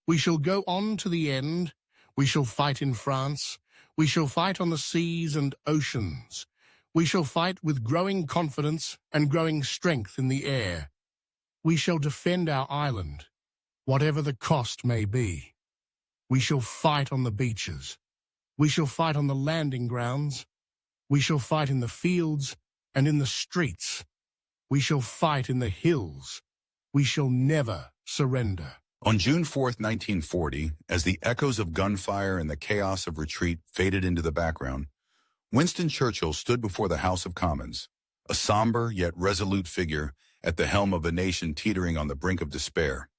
We shall go on to the end. We shall fight in France. We shall fight on the seas and oceans. We shall fight with growing confidence and growing strength in the air. We shall defend our island, whatever the cost may be. We shall fight on the beaches. We shall fight on the landing grounds. We shall fight in the fields and in the streets. We shall fight in the hills. We shall never surrender. On June 4th, 1940, as the echoes of gunfire and the chaos of retreat faded into the background, Winston Churchill stood before the House of Commons, a somber yet resolute figure at the helm of a nation teetering on the brink of despair.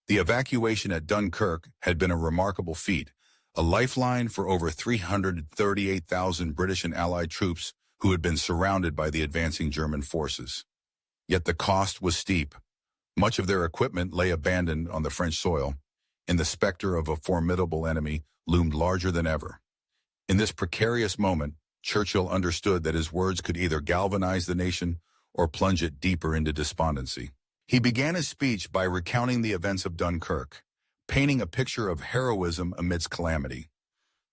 The evacuation at Dunkirk had been a remarkable feat, a lifeline for over 338,000 British and Allied troops who had been surrounded by the advancing German forces. Yet the cost was steep. Much of their equipment lay abandoned on the French soil, and the specter of a formidable enemy loomed larger than ever. In this precarious moment, Churchill understood that his words could either galvanize the nation or plunge it deeper into despondency. He began his speech by recounting the events of Dunkirk, painting a picture of heroism amidst calamity.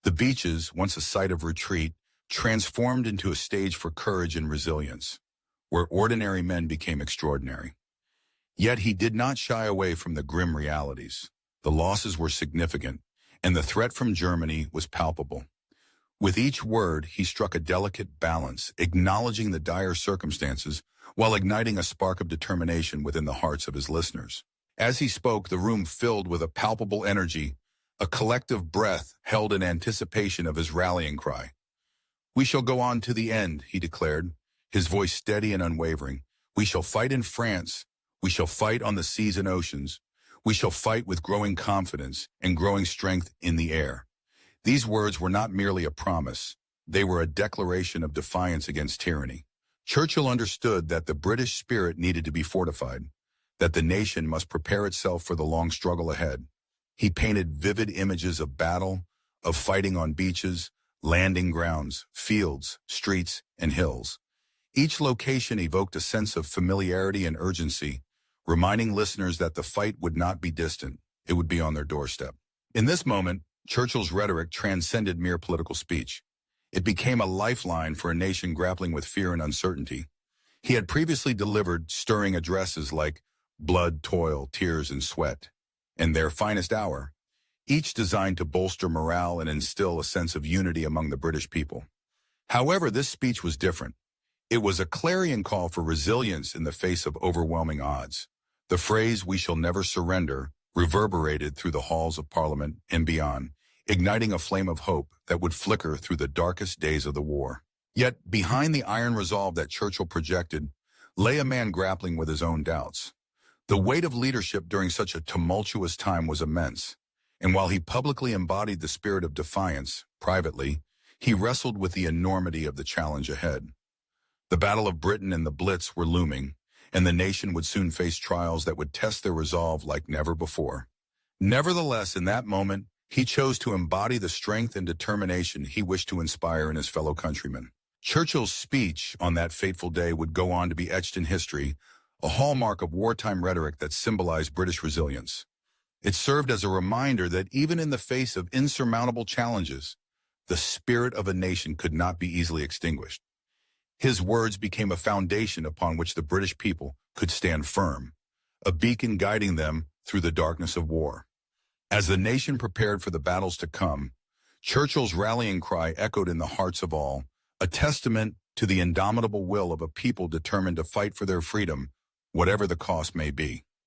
The beaches, once a site of retreat, transformed into a stage for courage and resilience, where ordinary men became extraordinary. Yet he did not shy away from the grim realities. The losses were significant, and the threat from Germany was palpable. With each word, he struck a delicate balance, acknowledging the dire circumstances while igniting a spark of determination within the hearts of his listeners. As he spoke, the room filled with a palpable energy, a collective breath held in anticipation of his rallying cry. "We shall go on to the end," he declared, his voice steady and unwavering. "We shall fight in France. We shall fight on the seas and oceans. We shall fight with growing confidence and growing strength in the air." These words were not merely a promise. They were a declaration of defiance against tyranny. Churchill understood that the British spirit needed to be fortified, that the nation must prepare itself for the long struggle ahead. He painted vivid images of battle, of fighting on beaches, landing grounds, fields, streets, and hills. Each location evoked a sense of familiarity and urgency, reminding listeners that the fight would not be distant, it would be on their doorstep. In this moment, Churchill's rhetoric transcended mere political speech. It became a lifeline for a nation grappling with fear and uncertainty. He had previously delivered stirring addresses like "Blood, Toil, Tears, and Sweat," and "Their Finest Hour," each designed to bolster morale and instill a sense of unity among the British people. However, this speech was different. It was a clarion call for resilience in the face of overwhelming odds. The phrase, "We shall never surrender," reverberated through the halls of Parliament and beyond, igniting a flame of hope that would flicker through the darkest days of the war. Yet, behind the iron resolve that Churchill projected, lay a man grappling with his own doubts. The weight of leadership during such a tumultuous time was immense, and while he publicly embodied the spirit of defiance, privately, he wrestled with the enormity of the challenge ahead. The Battle of Britain and the Blitz were looming, and the nation would soon face trials that would test their resolve like never before. Nevertheless, in that moment, he chose to embody the strength and determination he wished to inspire in his fellow countrymen. Churchill's speech on that fateful day would go on to be etched in history, a hallmark of wartime rhetoric that symbolized British resilience. It served as a reminder that even in the face of insurmountable challenges, the spirit of a nation could not be easily extinguished. His words became a foundation upon which the British people could stand firm, a beacon guiding them through the darkness of war. As the nation prepared for the battles to come, Churchill's rallying cry echoed in the hearts of all, a testament to the indomitable will of a people determined to fight for their freedom, whatever the cost may be.